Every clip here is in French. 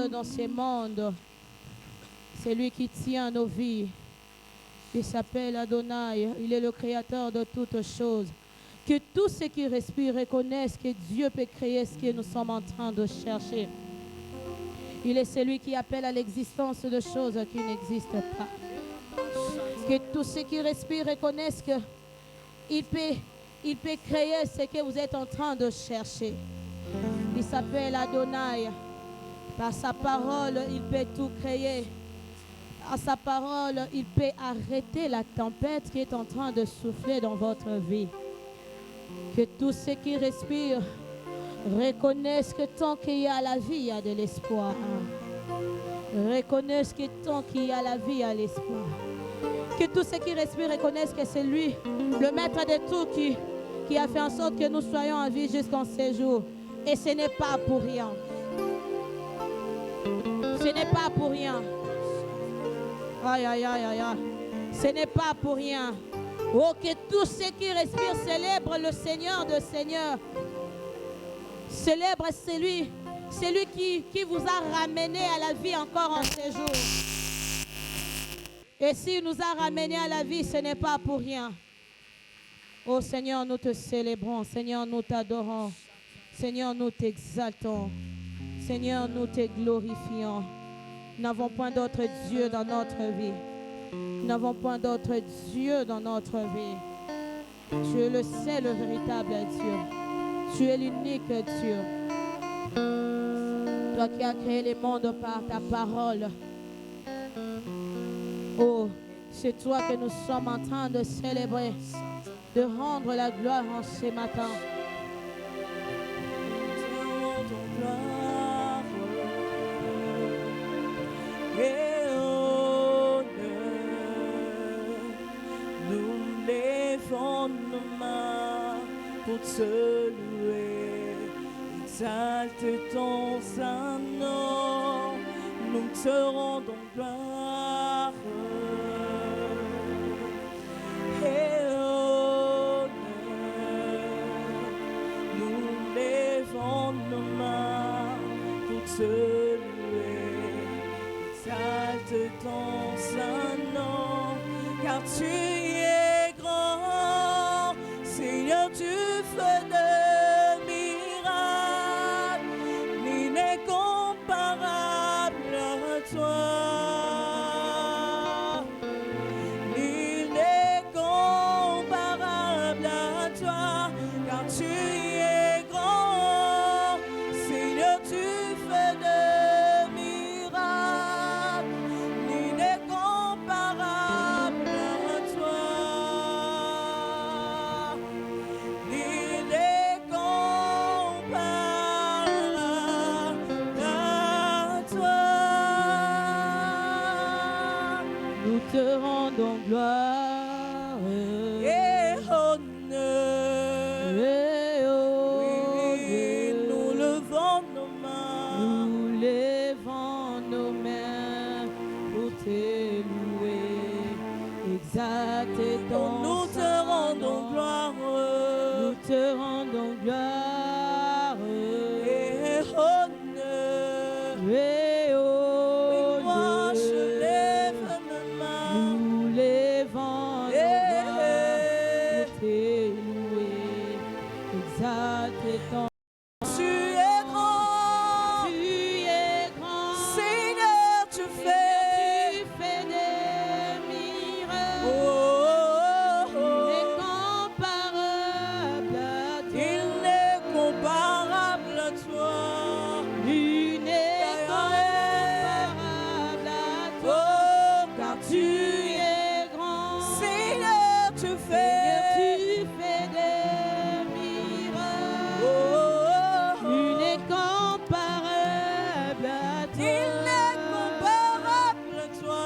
Dieu dans ce monde. C'est lui qui tient nos vies. Il s'appelle Adonai. Il est le créateur de toutes choses. Que tous ceux qui respirent reconnaissent que Dieu peut créer ce que nous sommes en train de chercher. Il est celui qui appelle à l'existence de choses qui n'existent pas. Que tous ceux qui respirent reconnaissent qu'il peut créer ce que vous êtes en train de chercher. Il s'appelle Adonai. Par sa parole, il peut tout créer. Par sa parole, il peut arrêter la tempête qui est en train de souffler dans votre vie. Que tous ceux qui respirent reconnaissent que tant qu'il y a la vie, il y a de l'espoir. Reconnaissent que tant qu'il y a la vie, il y a l'espoir. Que tous ceux qui respirent reconnaissent que c'est lui, le maître de tout, qui a fait en sorte que nous soyons en vie jusqu'en ces jours. Et ce n'est pas pour rien. Ce n'est pas pour rien. Aïe, aïe, aïe, aïe, aïe. Ce n'est pas pour rien. Oh, que tous ceux qui respirent célèbrent le Seigneur de Seigneurs. Célèbre celui qui vous a ramené à la vie encore en ces jours. Et s'il nous a ramené à la vie, ce n'est pas pour rien. Oh Seigneur, nous te célébrons. Seigneur, nous t'adorons. Seigneur, nous t'exaltons. Seigneur, nous te glorifions. Nous n'avons point d'autre Dieu dans notre vie. Nous n'avons point d'autre Dieu dans notre vie. Tu es le seul, le véritable Dieu. Tu es l'unique Dieu. Toi qui as créé les mondes par ta parole. Oh, c'est toi que nous sommes en train de célébrer, de rendre la gloire en ce matin. Et honneur, nous levons nos mains pour te louer, exalte ton saint nom, nous te rendons gloire. Et honneur, nous levons nos mains pour te louer. Exalte ton saint nom, car tu es grand, Seigneur, tu fais de miracles, nul n'est comparable à toi. Nul n'est comparable à toi, car tu es grand, Seigneur, tu fais de miracles. Nul n'est comparable à toi. Nul n'est comparable à toi. Nous te rendons gloire. Et honneur. Oui, nous levons nos mains. Nous levons nos mains pour te louer. Exalte ton Nous te saint rendons nom. gloire. Nous te rendons gloire. Et honneur. Et Oui, moi honneur. je lève mes mains. Nous levons nos mains pour te louer. Exalte ton Tu es grand. Tu es grand. Seigneur, tu fais. Tu fais des miracles. Oh, oh, Il n'est Il n'est comparable à toi. comparable à toi. Il n'est comparable à toi. Oh, Car tu es grand. Seigneur, tu Seigneur, fais. tu fais des miracles. Oh, Il n'est comparable à toi. Il n'est comparable à toi.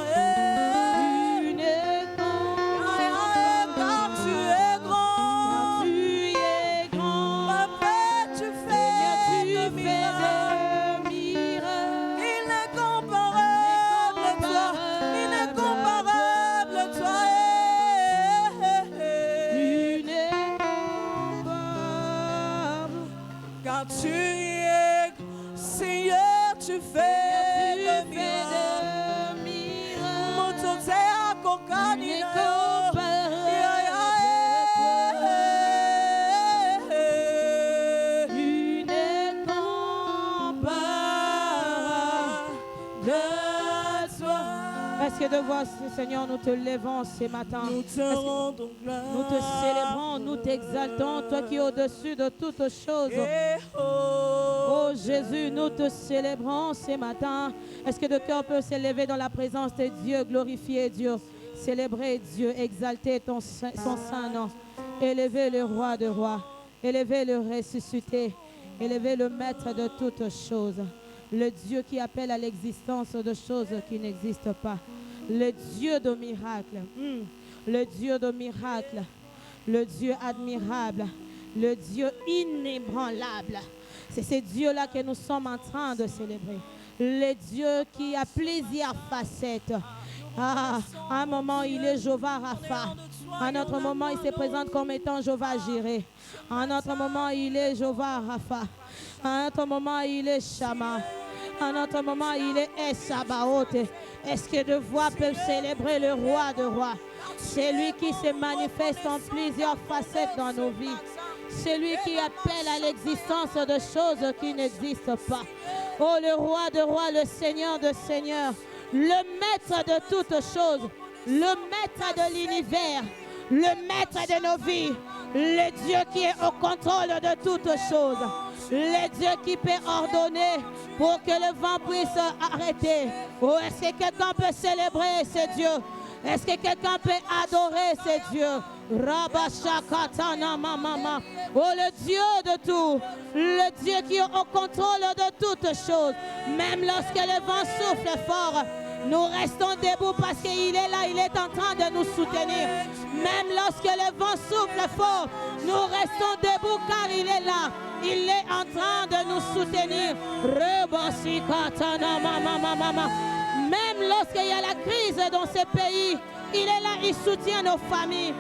Il n'est comparable Car tu es grand. Tu es grand. Papa, tu Seigneur, fais tu de fais miracles. des miracles. Il n'est comparable à toi. Il n'est comparable à toi. Il n'est comparable. Car tu es, Seigneur, tu fais. de toi. Est-ce que de voix, Seigneur, nous te levons ce matin. Nous te rendons gloire. Nous te célébrons, nous t'exaltons, toi qui es au-dessus de toutes choses. Oh Jésus, nous te célébrons ce matin. Est-ce que le cœur peut s'élever dans la présence de Dieu, glorifier Dieu, célébrer Dieu, exalter son saint nom, élever le roi de rois, élever le ressuscité, élever le maître de toutes choses, le Dieu qui appelle à l'existence de choses qui n'existent pas, le Dieu de miracles, le Dieu de miracles, le Dieu admirable, le Dieu inébranlable. C'est ce Dieu-là que nous sommes en train de célébrer. Le Dieu qui a plusieurs facettes. À un moment, il est Jéhovah Rapha. À un autre moment, il se présente comme étant Jéhovah Jireh. À un autre moment, il est Jéhovah Rapha. À un autre moment, il est Shama. À un autre moment, il est Sabaoth. Est-ce que deux voix peuvent célébrer le roi de rois? C'est lui qui se manifeste en plusieurs facettes dans nos vies. C'est lui qui appelle à l'existence de choses qui n'existent pas. Oh, le roi de rois, le seigneur de seigneurs, le maître de toutes choses, le maître de l'univers, le maître de nos vies, le Dieu qui est au contrôle de toutes choses, le Dieu qui peut ordonner pour que le vent puisse arrêter. Oh, est-ce que quelqu'un peut célébrer ce Dieu? Est-ce que quelqu'un peut adorer ce Dieu? Rabashakatana mama. Oh, le Dieu de tout, le Dieu qui est au contrôle de toutes choses. Même lorsque le vent souffle fort, nous restons debout parce qu'il est là, il est en train de nous soutenir. Même lorsque le vent souffle fort, nous restons debout car il est là. Il est en train de nous soutenir. Même lorsqu'il y a la crise dans ce pays, il est là, il soutient nos familles.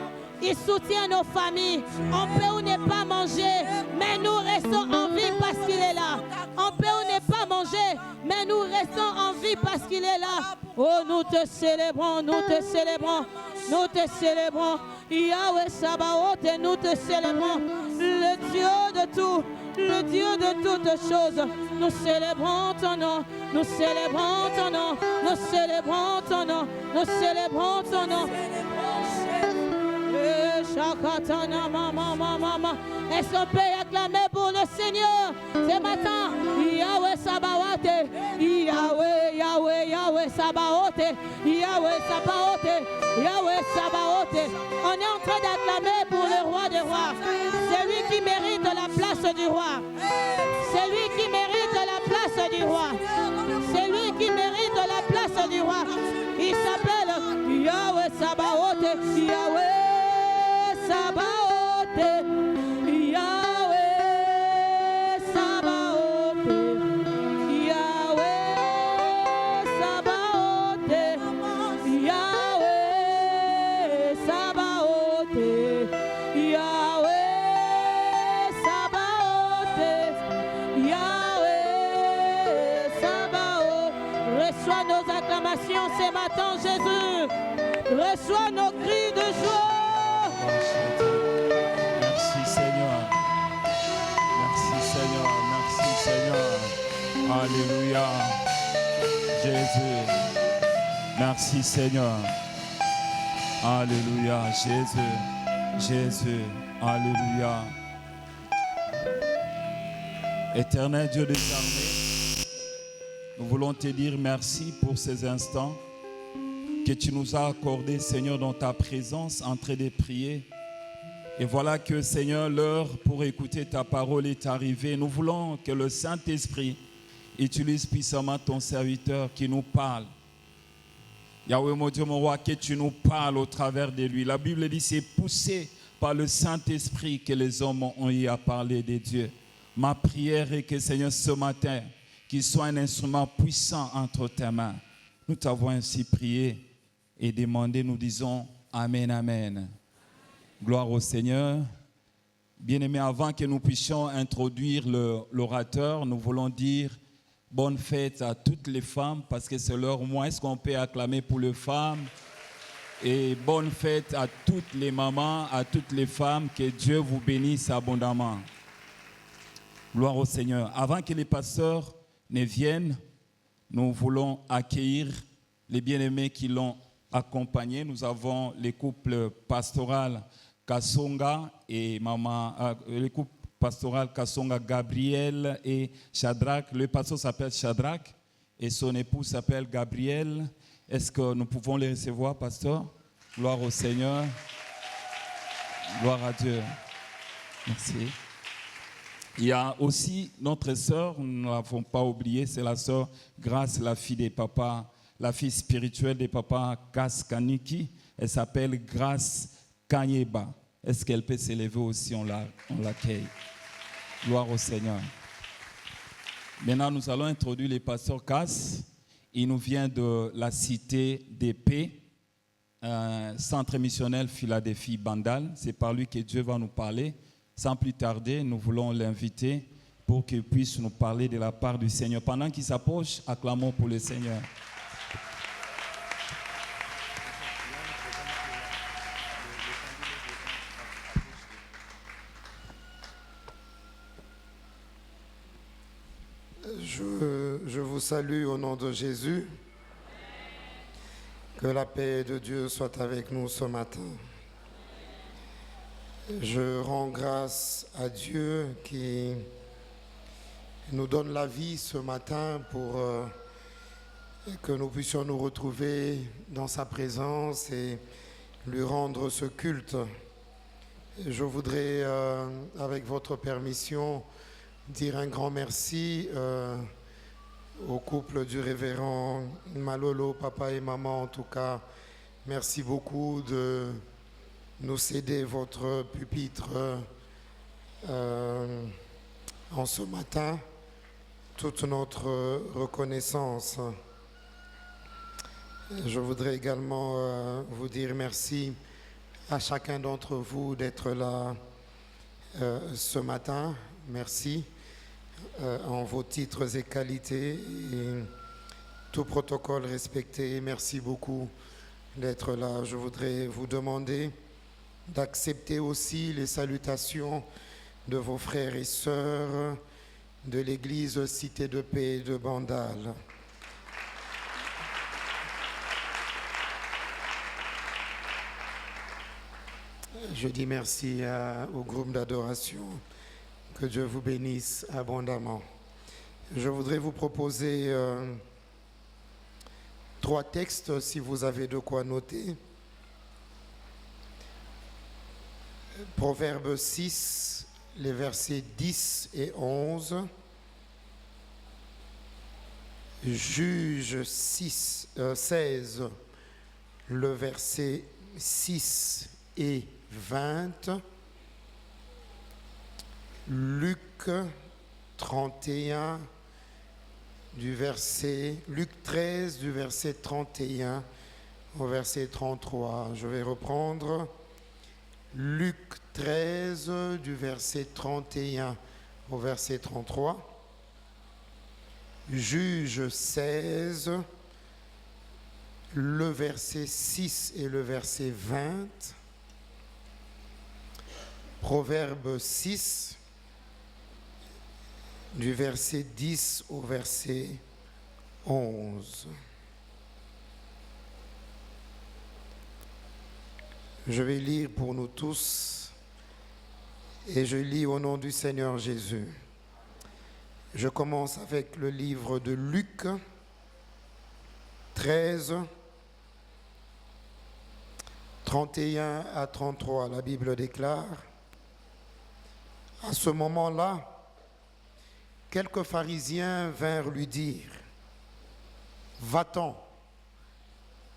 Il soutient nos familles. On peut ou ne pas manger, mais nous restons en vie parce qu'il est là. On peut ou ne pas manger, mais nous restons en vie parce qu'il est là. Oh, nous te célébrons, nous te célébrons, nous te célébrons. Yahweh Sabaoth, nous te célébrons. Le Dieu de tout, le Dieu de toutes choses. Nous célébrons ton nom, nous célébrons ton nom, nous célébrons ton nom, nous célébrons ton nom. Est-ce qu'on peut acclamer pour le Seigneur ce matin? Yahweh Sabaoth, Yahweh, Yahweh, Yahweh Sabaoth, Yahweh Sabaoth, Yahweh Sabaoth. On est en train d'acclamer pour le roi des rois. C'est lui qui mérite la place du roi. C'est lui qui mérite la place du roi. C'est lui qui mérite la place du roi. Il s'appelle Yahweh Sabaoth, Yahweh Sabaoth, Yahweh Sabaoth, Yahweh Sabaoth, Yahweh Sabaoth, Yahweh Sabaoth, Yahweh Sabaoth. Reçois nos acclamations ce matin, Jésus. Reçois nos cris de joie. Merci Seigneur. Merci Seigneur. Merci Seigneur. Alléluia. Jésus. Merci Seigneur. Alléluia. Jésus. Jésus. Alléluia. Éternel Dieu des armées, nous voulons te dire merci pour ces instants que tu nous as accordé, Seigneur, dans ta présence, en train de prier. Et voilà que, Seigneur, l'heure pour écouter ta parole est arrivée. Nous voulons que le Saint-Esprit utilise puissamment ton serviteur qui nous parle. Yahweh, mon Dieu, mon roi, que tu nous parles au travers de lui. La Bible dit, c'est poussé par le Saint-Esprit que les hommes ont eu à parler de Dieu. Ma prière est que, Seigneur, ce matin, qu'il soit un instrument puissant entre tes mains. Nous t'avons ainsi prié et demandé, nous disons Amen, Amen. Gloire au Seigneur. Bien-aimés, avant que nous puissions introduire l'orateur, nous voulons dire bonne fête à toutes les femmes parce que c'est leur mois. Est-ce qu'on peut acclamer pour les femmes? Et bonne fête à toutes les mamans, à toutes les femmes. Que Dieu vous bénisse abondamment. Gloire au Seigneur. Avant que les pasteurs ne viennent, nous voulons accueillir les bien-aimés qui l'ont accompagné. Nous avons les couples pastoral Kassonga et les couples pastoral Kassonga, Gabriel et Shadrach. Le pasteur s'appelle Shadrach et son épouse s'appelle Gabriel. Est-ce que nous pouvons les recevoir, pasteur? Gloire au Seigneur. Gloire à Dieu. Merci. Il y a aussi notre sœur, nous ne l'avons pas oublié, c'est la sœur Grace, la fille des papas, la fille spirituelle des papas Kaskaniki. Elle s'appelle Grace Kanyeba. Est-ce qu'elle peut s'élever aussi? On l'accueille. Gloire au Seigneur. Maintenant, nous allons introduire le pasteur Kass. Il nous vient de la cité des Paix, centre missionnel Philadelphie Bandal. C'est par lui que Dieu va nous parler. Sans plus tarder, nous voulons l'inviter pour qu'il puisse nous parler de la part du Seigneur. Pendant qu'il s'approche, acclamons pour le Seigneur. Je vous salue au nom de Jésus. Que la paix de Dieu soit avec nous ce matin. Je rends grâce à Dieu qui nous donne la vie ce matin pour que nous puissions nous retrouver dans sa présence et lui rendre ce culte. Je voudrais, avec votre permission, dire un grand merci au couple du révérend Malolo, papa et maman. En tout cas, merci beaucoup de nous céder votre pupitre en ce matin. Toute notre reconnaissance. Je voudrais également vous dire merci à chacun d'entre vous d'être là ce matin. Merci en vos titres et qualités et tout protocole respecté. Merci beaucoup d'être là. Je voudrais vous demander d'accepter aussi les salutations de vos frères et sœurs de l'église Cité de Paix de Bandal. Je dis merci au groupe d'adoration. Que Dieu vous bénisse abondamment. Je voudrais vous proposer 3 textes si vous avez de quoi noter. Proverbe 6, les versets 10 et 11. Juge 16, le verset 6 et 20. Luc 31, Luc 13, du verset 31 au verset 33. Je vais reprendre. Luc 13, du verset 31 au verset 33. Juge 16, le verset 6 et le verset 20. Proverbe 6, du verset 10 au verset 11. Je vais lire pour nous tous et je lis au nom du Seigneur Jésus. Je commence avec le livre de Luc 13, 31 à 33. La Bible déclare: à ce moment-là, quelques pharisiens vinrent lui dire: va-t'en,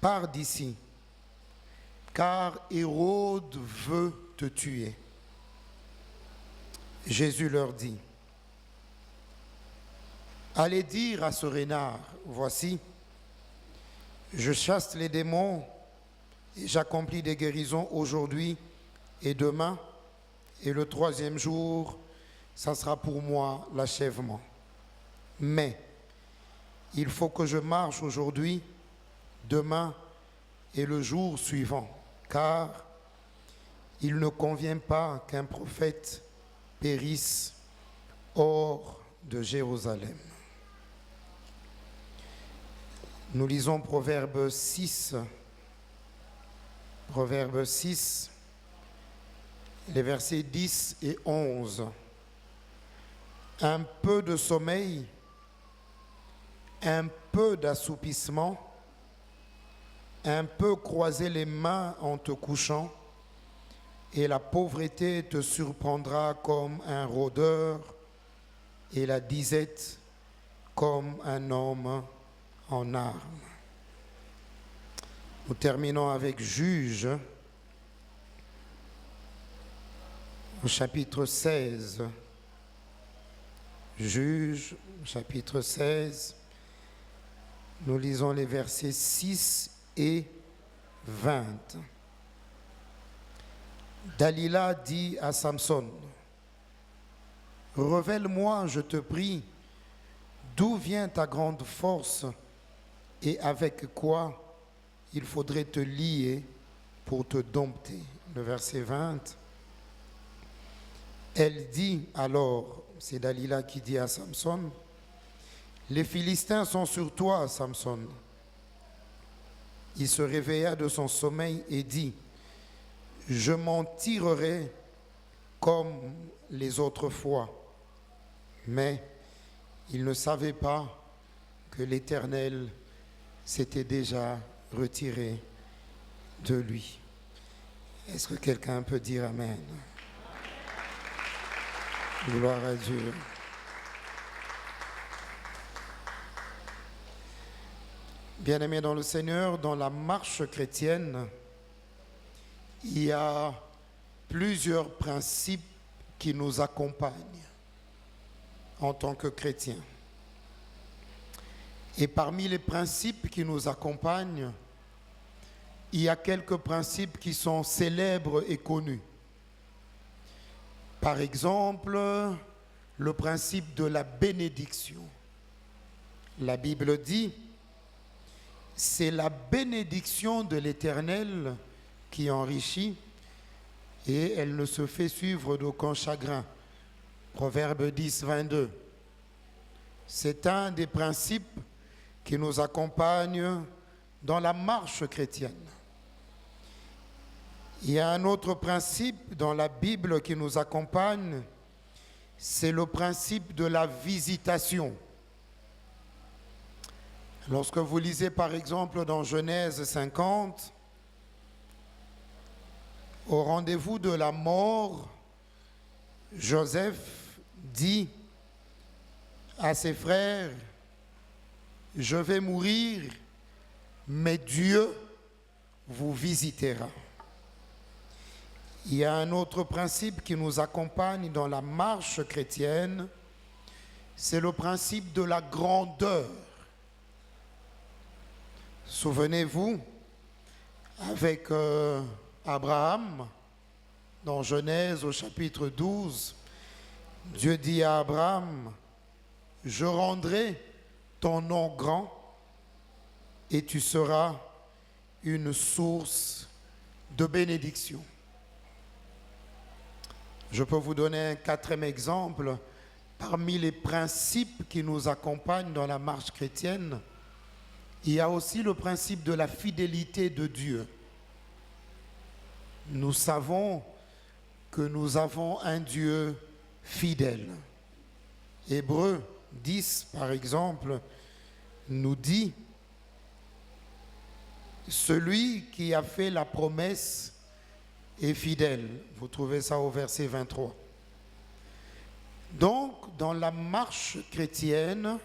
pars d'ici, car Hérode veut te tuer. Jésus leur dit: allez dire à ce renard, voici, je chasse les démons et j'accomplis des guérisons aujourd'hui et demain, et le 3e jour, ça sera pour moi l'achèvement. Mais il faut que je marche aujourd'hui, demain et le jour suivant, car il ne convient pas qu'un prophète périsse hors de Jérusalem. Nous lisons Proverbe 6. Proverbe 6, les versets 10 et 11. Un peu de sommeil, un peu d'assoupissement, un peu croiser les mains en te couchant, et la pauvreté te surprendra comme un rôdeur, et la disette comme un homme en armes. Nous terminons avec Juge, au chapitre 16. Juge, chapitre 16. Nous lisons les versets 6 et 20. Dalila dit à Samson, « Révèle-moi, je te prie, d'où vient ta grande force et avec quoi il faudrait te lier pour te dompter. » Le verset 20. Elle dit alors, c'est Dalila qui dit à Samson, « Les Philistins sont sur toi, Samson. » Il se réveilla de son sommeil et dit, « Je m'en tirerai comme les autres fois. » Mais il ne savait pas que l'Éternel s'était déjà retiré de lui. Est-ce que quelqu'un peut dire Amen? Gloire à Dieu. Bien-aimés dans le Seigneur, dans la marche chrétienne, il y a plusieurs principes qui nous accompagnent en tant que chrétiens. Et parmi les principes qui nous accompagnent, il y a quelques principes qui sont célèbres et connus. Par exemple, le principe de la bénédiction. La Bible dit, c'est la bénédiction de l'Éternel qui enrichit et elle ne se fait suivre d'aucun chagrin. Proverbe 10, 22. C'est un des principes qui nous accompagne dans la marche chrétienne. Il y a un autre principe dans la Bible qui nous accompagne, c'est le principe de la visitation. Lorsque vous lisez par exemple dans Genèse 50, au rendez-vous de la mort, Joseph dit à ses frères, « Je vais mourir, mais Dieu vous visitera. » Il y a un autre principe qui nous accompagne dans la marche chrétienne, c'est le principe de la grandeur. Souvenez-vous, avec Abraham, dans Genèse au chapitre 12, Dieu dit à Abraham, « Je rendrai ton nom grand et tu seras une source de bénédiction. » Je peux vous donner un quatrième exemple. Parmi les principes qui nous accompagnent dans la marche chrétienne, il y a aussi le principe de la fidélité de Dieu. Nous savons que nous avons un Dieu fidèle. Hébreux 10, par exemple, nous dit « Celui qui a fait la promesse est fidèle. » Vous trouvez ça au verset 23. Donc, dans la marche chrétienne,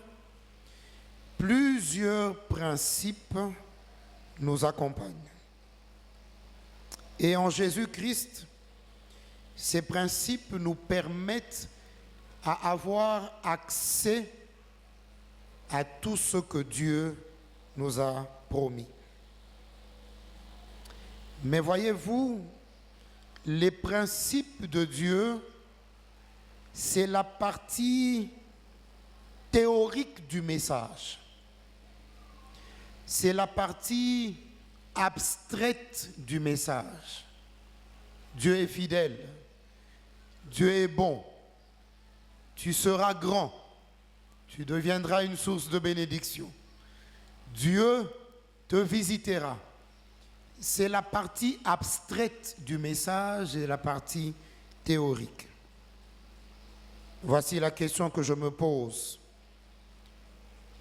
plusieurs principes nous accompagnent. Et en Jésus-Christ, ces principes nous permettent à avoir accès à tout ce que Dieu nous a promis. Mais voyez-vous, les principes de Dieu, c'est la partie théorique du message. C'est la partie abstraite du message. Dieu est fidèle. Dieu est bon. Tu seras grand. Tu deviendras une source de bénédiction. Dieu te visitera. C'est la partie abstraite du message et la partie théorique. Voici la question que je me pose.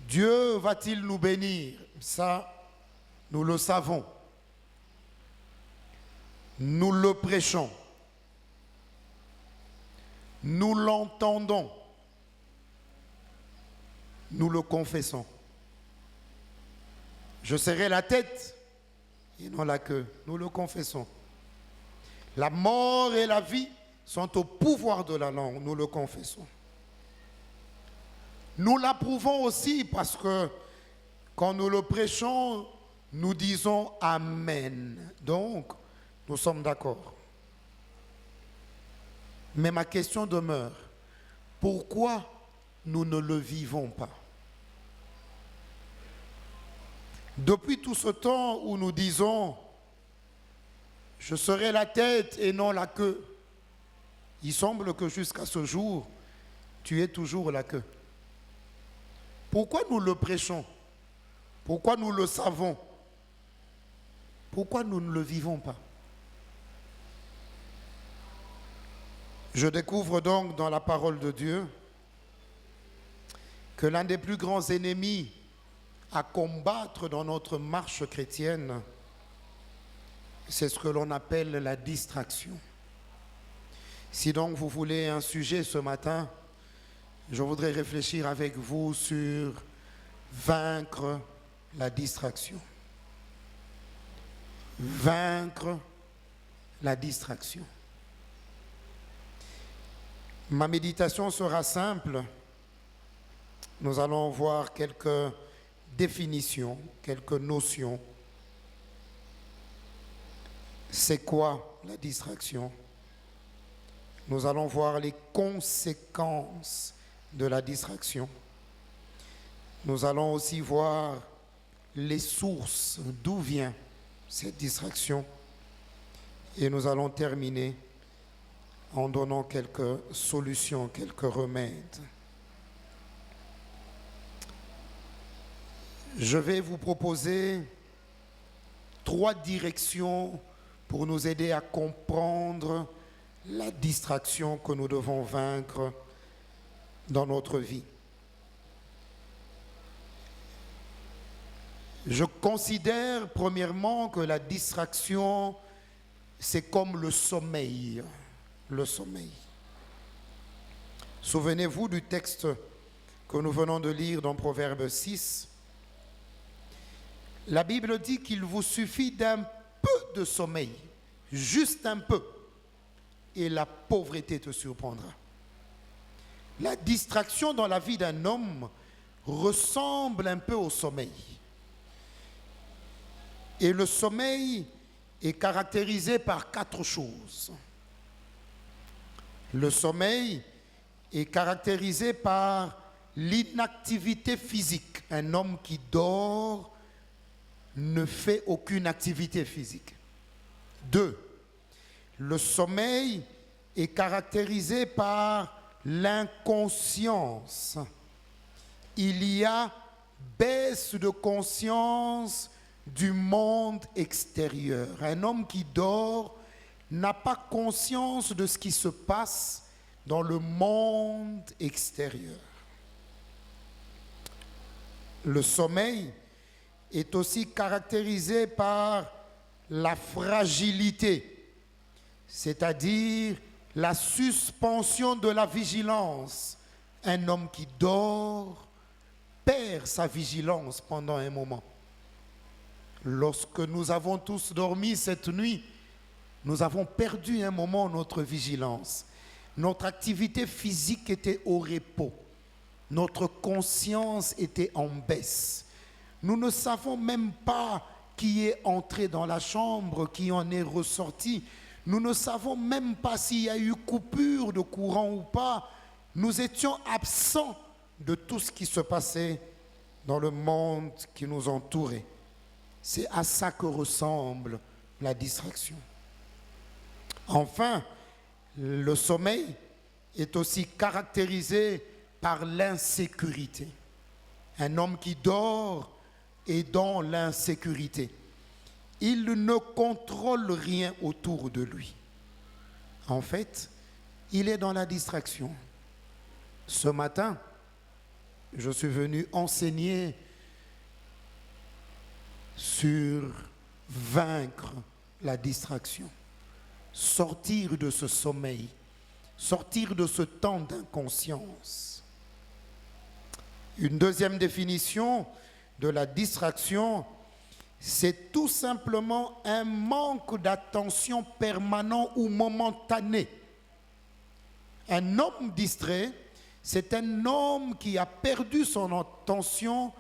Dieu va-t-il nous bénir? Ça, nous le savons. Nous le prêchons. Nous l'entendons. Nous le confessons. Je serai la tête et non la queue. Nous le confessons. La mort et la vie sont au pouvoir de la langue. Nous le confessons. Nous l'approuvons aussi parce que quand nous le prêchons, nous disons Amen. Donc, nous sommes d'accord. Mais ma question demeure. Pourquoi nous ne le vivons pas? Depuis tout ce temps où nous disons « Je serai la tête et non la queue », il semble que jusqu'à ce jour, tu es toujours la queue. Pourquoi nous le prêchons? Pourquoi nous le savons? Pourquoi nous ne le vivons pas? Je découvre donc dans la parole de Dieu que l'un des plus grands ennemis à combattre dans notre marche chrétienne, c'est ce que l'on appelle la distraction. Si donc vous voulez un sujet ce matin, je voudrais réfléchir avec vous sur vaincre la distraction. Vaincre la distraction. Ma méditation sera simple. Nous allons voir quelques définitions, quelques notions. C'est quoi la distraction? Nous allons voir les conséquences de la distraction. Nous allons aussi voir les sources, d'où vient cette distraction. Et nous allons terminer en donnant quelques solutions, quelques remèdes. Je vais vous proposer 3 directions pour nous aider à comprendre la distraction que nous devons vaincre dans notre vie. Je considère premièrement que la distraction, c'est comme le sommeil. Le sommeil. Souvenez-vous du texte que nous venons de lire dans Proverbe 6. La Bible dit qu'il vous suffit d'un peu de sommeil, juste un peu, et la pauvreté te surprendra. La distraction dans la vie d'un homme ressemble un peu au sommeil. Et le sommeil est caractérisé par 4 choses. Le sommeil est caractérisé par l'inactivité physique. Un homme qui dort ne fait aucune activité physique. 2. Le sommeil est caractérisé par l'inconscience. Il y a baisse de conscience du monde extérieur. Un homme qui dort n'a pas conscience de ce qui se passe dans le monde extérieur. Le sommeil est aussi caractérisé par la fragilité, c'est-à-dire la suspension de la vigilance. Un homme qui dort perd sa vigilance pendant un moment. Lorsque nous avons tous dormi cette nuit, nous avons perdu un moment notre vigilance. Notre activité physique était au repos. Notre conscience était en baisse. Nous ne savons même pas qui est entré dans la chambre, qui en est ressorti. Nous ne savons même pas s'il y a eu coupure de courant ou pas. Nous étions absents de tout ce qui se passait dans le monde qui nous entourait. C'est à ça que ressemble la distraction. Enfin, le sommeil est aussi caractérisé par l'insécurité. Un homme qui dort et dans l'insécurité. Il ne contrôle rien autour de lui. En fait, il est dans la distraction. Ce matin, je suis venu enseigner sur vaincre la distraction, sortir de ce sommeil, sortir de ce temps d'inconscience. Une deuxième définition de la distraction, c'est tout simplement un manque d'attention permanent ou momentané. Un homme distrait, c'est un homme qui a perdu son attention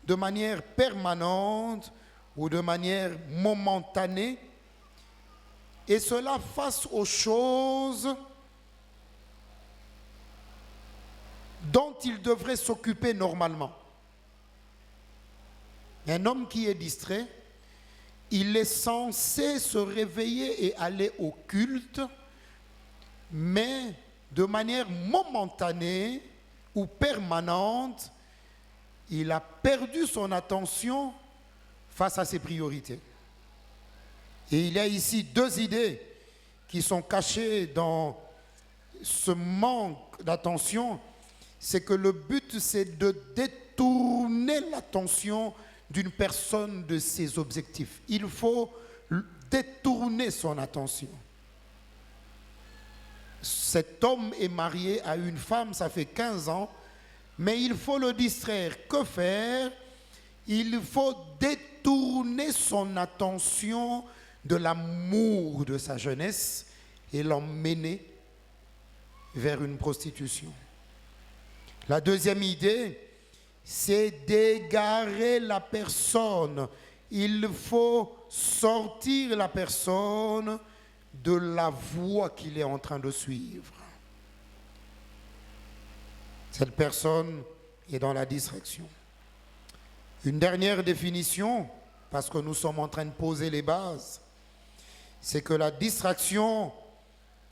de manière permanente ou de manière momentanée, et cela face aux choses dont il devrait s'occuper normalement. Un homme qui est distrait, il est censé se réveiller et aller au culte, mais de manière momentanée ou permanente, il a perdu son attention face à ses priorités. Et il y a ici deux idées qui sont cachées dans ce manque d'attention. C'est que le but, c'est de détourner l'attention d'une personne de ses objectifs. Il faut détourner son attention. Cet homme est marié à une femme, ça fait 15 ans, mais il faut le distraire. Que faire? Il faut détourner son attention de l'amour de sa jeunesse et l'emmener vers une prostitution. La deuxième idée, c'est d'égarer la personne. Il faut sortir la personne de la voie qu'il est en train de suivre. Cette personne est dans la distraction. Une dernière définition, parce que nous sommes en train de poser les bases, c'est que la distraction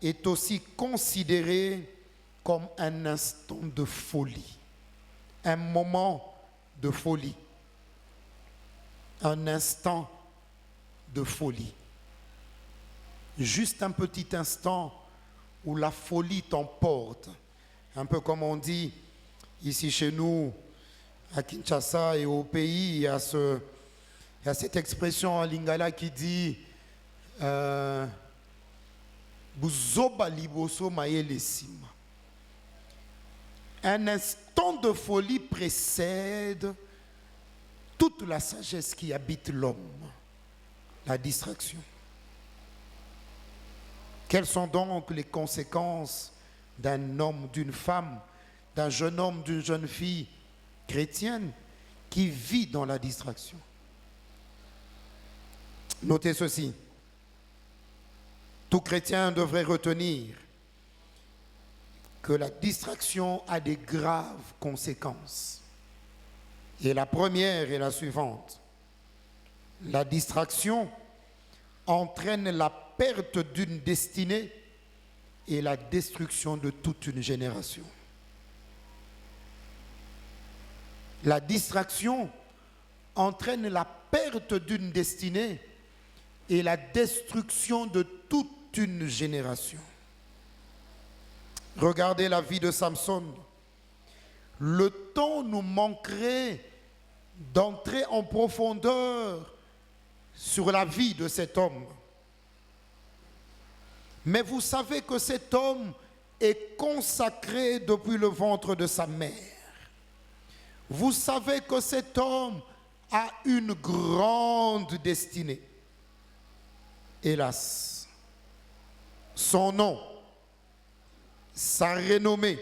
est aussi considérée comme un instant de folie, un moment de folie, un instant de folie. Juste un petit instant où la folie t'emporte. Un peu comme on dit ici chez nous, à Kinshasa et au pays, il y a cette expression en lingala qui dit Buzoba liboso maelesima. Un instant de folie précède toute la sagesse qui habite l'homme, la distraction. Quelles sont donc les conséquences d'un homme, d'une femme, d'un jeune homme, d'une jeune fille chrétienne qui vit dans la distraction? Notez ceci. Tout chrétien devrait retenir que la distraction a des graves conséquences. Et la première est la suivante. La distraction entraîne la perte d'une destinée et la destruction de toute une génération. La distraction entraîne la perte d'une destinée et la destruction de toute une génération. Regardez la vie de Samson. Le temps nous manquerait d'entrer en profondeur sur la vie de cet homme. Mais vous savez que cet homme est consacré depuis le ventre de sa mère. Vous savez que cet homme a une grande destinée. Hélas, son nom, sa renommée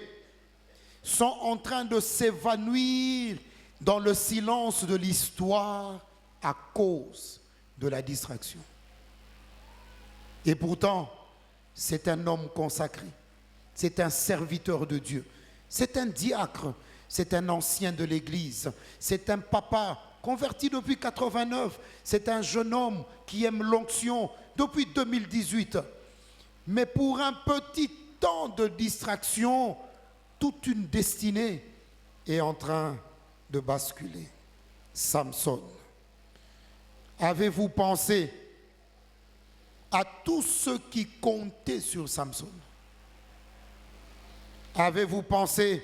sont en train de s'évanouir dans le silence de l'histoire à cause de la distraction. Et pourtant, c'est un homme consacré, c'est un serviteur de Dieu, c'est un diacre, c'est un ancien de l'Église, c'est un papa converti depuis 89, c'est un jeune homme qui aime l'onction depuis 2018. Mais pour un petit temps de distraction, toute une destinée est en train de basculer. Samson. Avez-vous pensé à tous ceux qui comptaient sur Samson? Avez-vous pensé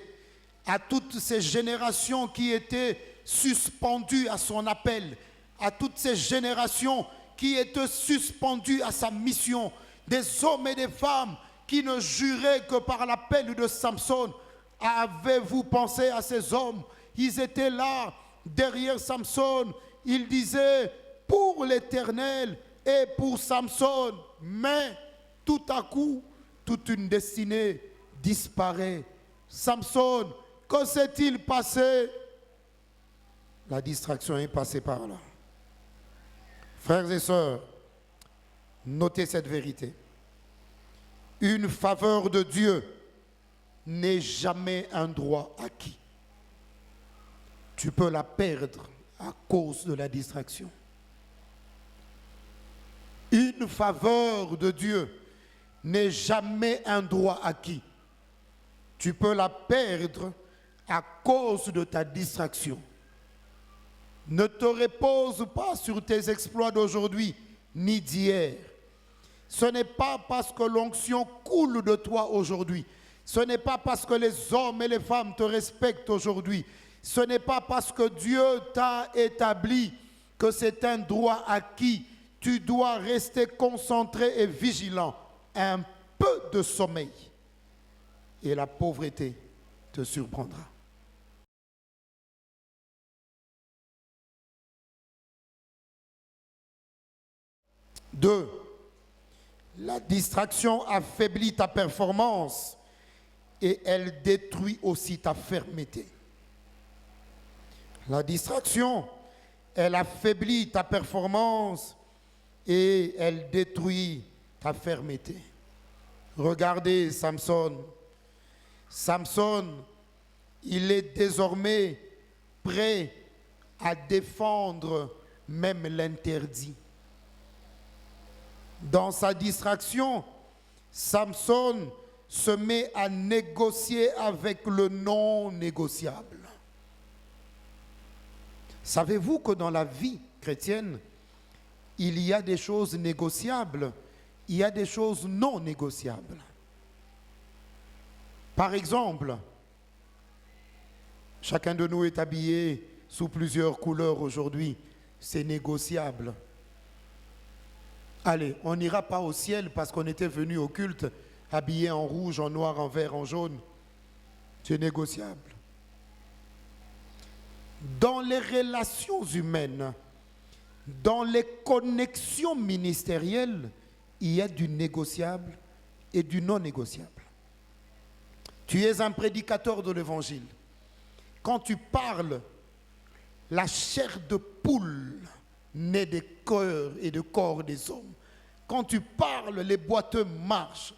à toutes ces générations qui étaient suspendues à son appel, à toutes ces générations qui étaient suspendues à sa mission, des hommes et des femmes qui ne juraient que par l'appel de Samson? Avez-vous pensé à ces hommes? Ils étaient là, derrière Samson. Ils disaient, pour l'Éternel et pour Samson. Mais tout à coup, toute une destinée disparaît. Samson, que s'est-il passé? La distraction est passée par là. Frères et sœurs, notez cette vérité. Une faveur de Dieu n'est jamais un droit acquis. Tu peux la perdre à cause de la distraction. Une faveur de Dieu n'est jamais un droit acquis. Tu peux la perdre à cause de ta distraction. Ne te repose pas sur tes exploits d'aujourd'hui ni d'hier. Ce n'est pas parce que l'onction coule de toi aujourd'hui. Ce n'est pas parce que les hommes et les femmes te respectent aujourd'hui. Ce n'est pas parce que Dieu t'a établi que c'est un droit acquis. Tu dois rester concentré et vigilant. Un peu de sommeil et la pauvreté te surprendra. Deux, la distraction affaiblit ta performance et elle détruit aussi ta fermeté. La distraction, elle affaiblit ta performance et elle détruit ta fermeté. Regardez Samson. Samson, il est désormais prêt à défendre même l'interdit. Dans sa distraction, Samson se met à négocier avec le non négociable. Savez-vous que dans la vie chrétienne, il y a des choses négociables, il y a des choses non négociables. Par exemple, chacun de nous est habillé sous plusieurs couleurs aujourd'hui, c'est négociable. Allez, on n'ira pas au ciel parce qu'on était venu au culte habillé en rouge, en noir, en vert, en jaune. C'est négociable. Dans les relations humaines, dans les connexions ministérielles, il y a du négociable et du non négociable. Tu es un prédicateur de l'évangile. Quand tu parles, la chair de poule naît des cœurs et des corps des hommes. Quand tu parles, les boiteux marchent.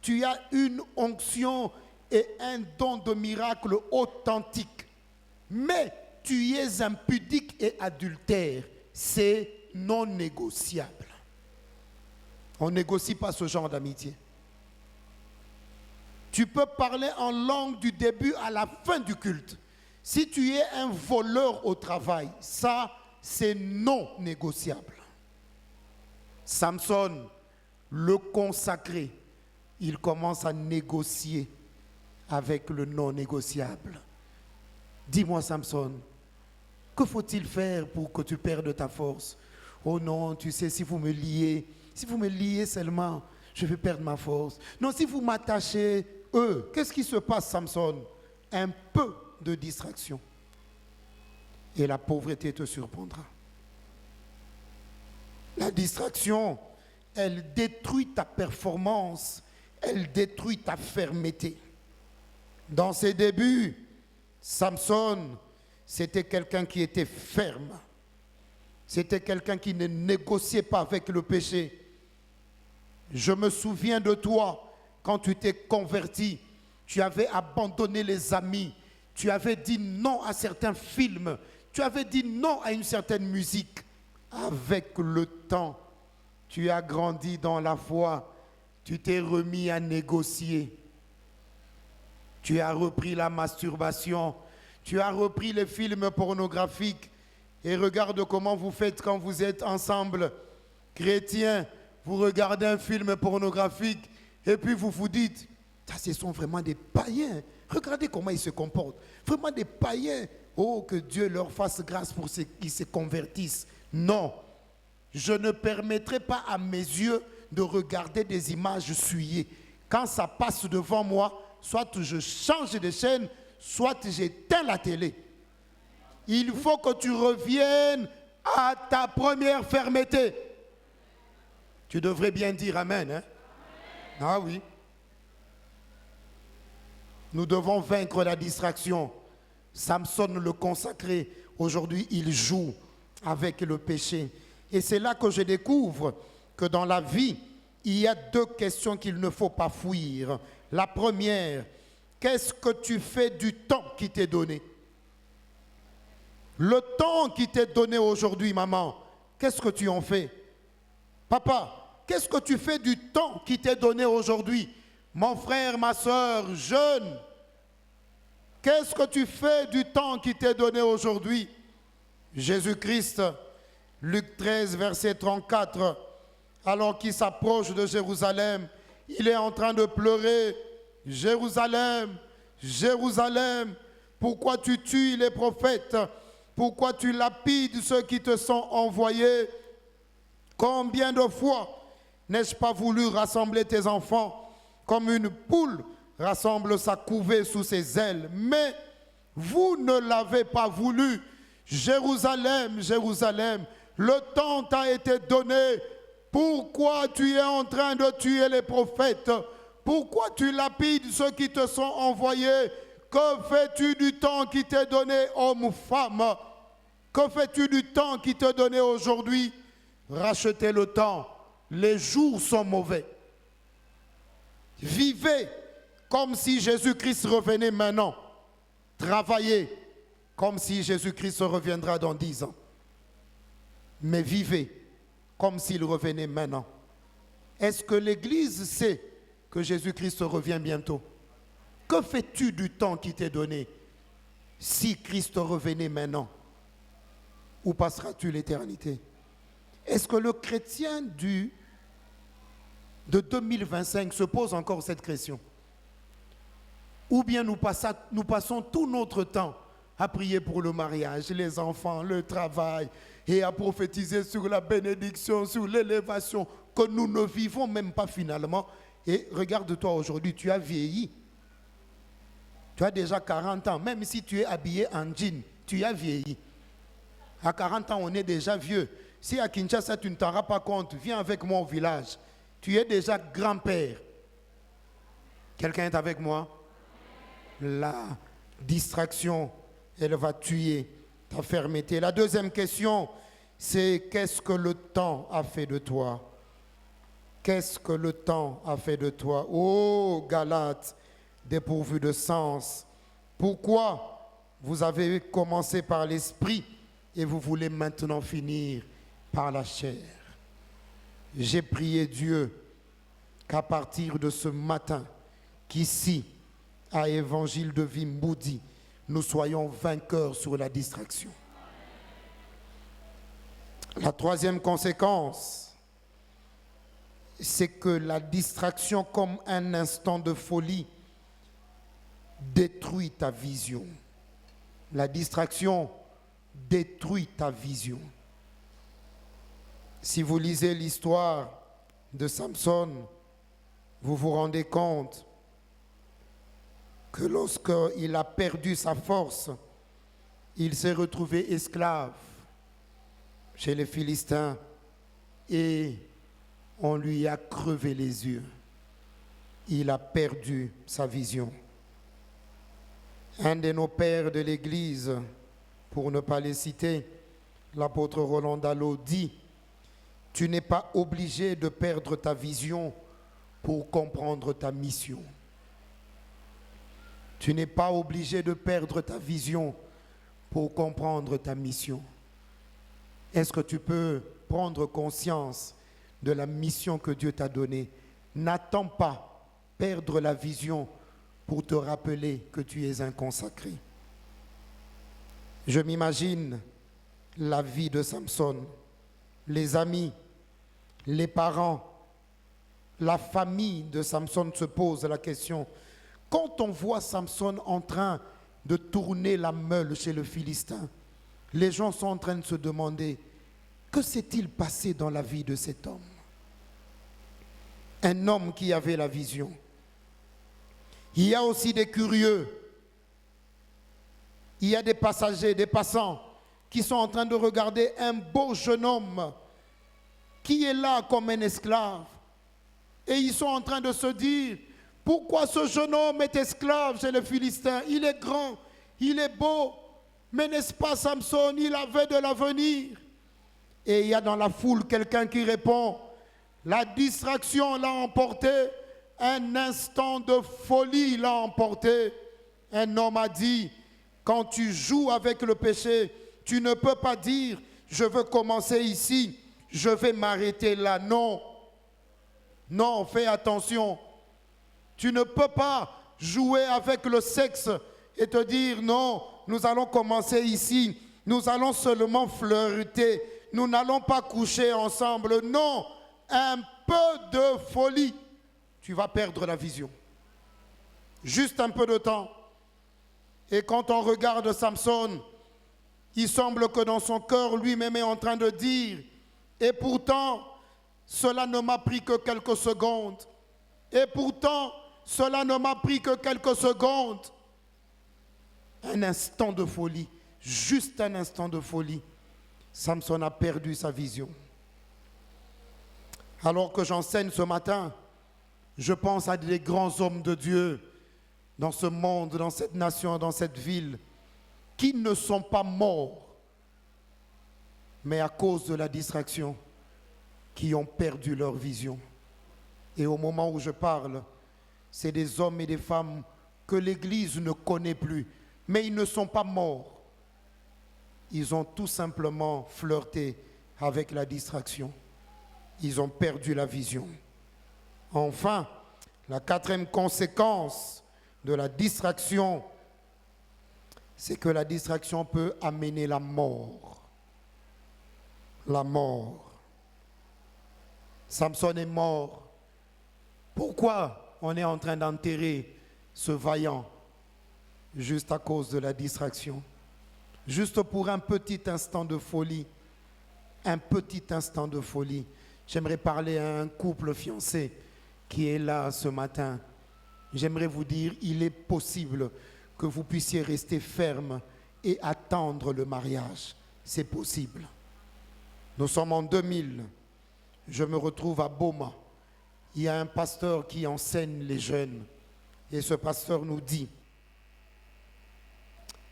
Tu as une onction et un don de miracle authentique. Mais tu es impudique et adultère. C'est non négociable. On ne négocie pas ce genre d'amitié. Tu peux parler en langue du début à la fin du culte. Si tu es un voleur au travail, ça, c'est non négociable. Samson, le consacré, il commence à négocier avec le non négociable. Dis-moi, Samson, que faut-il faire pour que tu perdes ta force? Oh non, tu sais, si vous me liez seulement, je vais perdre ma force. Non, si vous m'attachez, qu'est-ce qui se passe, Samson? Un peu de distraction. Et la pauvreté te surprendra. La distraction, elle détruit ta performance, elle détruit ta fermeté. Dans ses débuts, Samson, c'était quelqu'un qui était ferme. C'était quelqu'un qui ne négociait pas avec le péché. Je me souviens de toi, quand tu t'es converti, tu avais abandonné les amis, tu avais dit non à certains films, tu avais dit non à une certaine musique. Avec le temps, tu as grandi dans la foi, tu t'es remis à négocier. Tu as repris la masturbation, tu as repris les films pornographiques Et regarde comment vous faites quand vous êtes ensemble, chrétiens. Vous regardez un film pornographique et puis vous vous dites, ça, ce sont vraiment des païens. Regardez comment ils se comportent. Vraiment des païens. Oh, que Dieu leur fasse grâce pour ceux qui se convertissent. Non, je ne permettrai pas à mes yeux de regarder des images souillées. Quand ça passe devant moi, soit je change de chaîne, soit j'éteins la télé. Il faut que tu reviennes à ta première fermeté. Tu devrais bien dire Amen. Hein? Ah oui. Nous devons vaincre la distraction. Samson le consacré, aujourd'hui il joue avec le péché. Et c'est là que je découvre que dans la vie, il y a deux questions qu'il ne faut pas fuir. La première, qu'est-ce que tu fais du temps qui t'est donné? Le temps qui t'est donné aujourd'hui, maman, qu'est-ce que tu en fais? Papa, qu'est-ce que tu fais du temps qui t'est donné aujourd'hui? Mon frère, ma soeur, jeune, qu'est-ce que tu fais du temps qui t'est donné aujourd'hui? Jésus-Christ, Luc 13, verset 34, alors qu'il s'approche de Jérusalem, il est en train de pleurer. Jérusalem, Jérusalem, pourquoi tu tues les prophètes? Pourquoi tu lapides ceux qui te sont envoyés? Combien de fois n'ai-je pas voulu rassembler tes enfants comme une poule rassemble sa couvée sous ses ailes? Mais vous ne l'avez pas voulu. Jérusalem, Jérusalem, le temps t'a été donné. Pourquoi tu es en train de tuer les prophètes? Pourquoi tu lapides ceux qui te sont envoyés? Que fais-tu du temps qui t'est donné, homme ou femme? Que fais-tu du temps qui t'est donné aujourd'hui? Rachetez le temps. Les jours sont mauvais. Vivez comme si Jésus-Christ revenait maintenant. Travaillez comme si Jésus-Christ reviendra dans 10 ans. Mais vivez comme s'il revenait maintenant. Est-ce que l'Église sait que Jésus-Christ revient bientôt? Que fais-tu du temps qui t'est donné si Christ revenait maintenant? Où passeras-tu l'éternité? Est-ce que le chrétien de 2025 se pose encore cette question? Ou bien nous passons tout notre temps à prier pour le mariage, les enfants, le travail, et à prophétiser sur la bénédiction, sur l'élévation, que nous ne vivons même pas finalement. Et regarde-toi aujourd'hui, tu as vieilli. Tu as déjà 40 ans, même si tu es habillé en jean, tu as vieilli. À 40 ans, on est déjà vieux. Si à Kinshasa, tu ne t'en rends pas compte, viens avec moi au village. Tu es déjà grand-père. Quelqu'un est avec moi? La distraction, elle va tuer ta fermeté. La deuxième question, c'est qu'est-ce que le temps a fait de toi? Qu'est-ce que le temps a fait de toi? Oh, Galates, dépourvu de sens. Pourquoi vous avez commencé par l'esprit et vous voulez maintenant finir par la chair? J'ai prié Dieu qu'à partir de ce matin, qu'ici, à Évangile de Vimboudi, nous soyons vainqueurs sur la distraction. La troisième conséquence, c'est que la distraction, comme un instant de folie, détruit ta vision. La distraction détruit ta vision. Si vous lisez l'histoire de Samson, vous vous rendez compte que lorsqu'il a perdu sa force, il s'est retrouvé esclave chez les Philistins et on lui a crevé les yeux. Il a perdu sa vision. Un de nos pères de l'Église, pour ne pas les citer, l'apôtre Roland Dallot dit: tu n'es pas obligé de perdre ta vision pour comprendre ta mission. Tu n'es pas obligé de perdre ta vision pour comprendre ta mission. Est-ce que tu peux prendre conscience de la mission que Dieu t'a donnée? N'attends pas perdre la vision pour te rappeler que tu es un consacré. Je m'imagine la vie de Samson. Les amis, les parents, la famille de Samson se pose la question. Quand on voit Samson en train de tourner la meule chez le Philistin, les gens sont en train de se demander, que s'est-il passé dans la vie de cet homme? Un homme qui avait la vision. Il y a aussi des curieux. Il y a des passagers, des passants qui sont en train de regarder un beau jeune homme qui est là comme un esclave. Et ils sont en train de se dire, pourquoi ce jeune homme est esclave chez les Philistins? Il est grand, il est beau, mais n'est-ce pas Samson, il avait de l'avenir. Et il y a dans la foule quelqu'un qui répond, la distraction l'a emporté, un instant de folie l'a emporté. Un homme a dit, quand tu joues avec le péché, tu ne peux pas dire, je veux commencer ici, je vais m'arrêter là. Non, non, fais attention. Tu ne peux pas jouer avec le sexe et te dire, non, nous allons commencer ici, nous allons seulement flirter, nous n'allons pas coucher ensemble. Non, un peu de folie, tu vas perdre la vision. Juste un peu de temps. Et quand on regarde Samson, il semble que dans son cœur, lui-même est en train de dire, et pourtant, cela ne m'a pris que quelques secondes. Et pourtant, cela ne m'a pris que quelques secondes. Un instant de folie, juste un instant de folie. Samson a perdu sa vision. Alors que j'enseigne ce matin, je pense à des grands hommes de Dieu dans ce monde, dans cette nation, dans cette ville, qui ne sont pas morts, mais à cause de la distraction, qui ont perdu leur vision. Et au moment où je parle, c'est des hommes et des femmes que l'Église ne connaît plus, mais ils ne sont pas morts. Ils ont tout simplement flirté avec la distraction. Ils ont perdu la vision. Enfin, la quatrième conséquence de la distraction, c'est que la distraction peut amener la mort. La mort. Samson est mort. Pourquoi on est en train d'enterrer ce vaillant? Juste à cause de la distraction. Juste pour un petit instant de folie. Un petit instant de folie. J'aimerais parler à un couple fiancé qui est là ce matin. J'aimerais vous dire, il est possible que vous puissiez rester ferme et attendre le mariage. C'est possible. Nous sommes en 2000. Je me retrouve à Boma. Il y a un pasteur qui enseigne les jeunes. Et ce pasteur nous dit,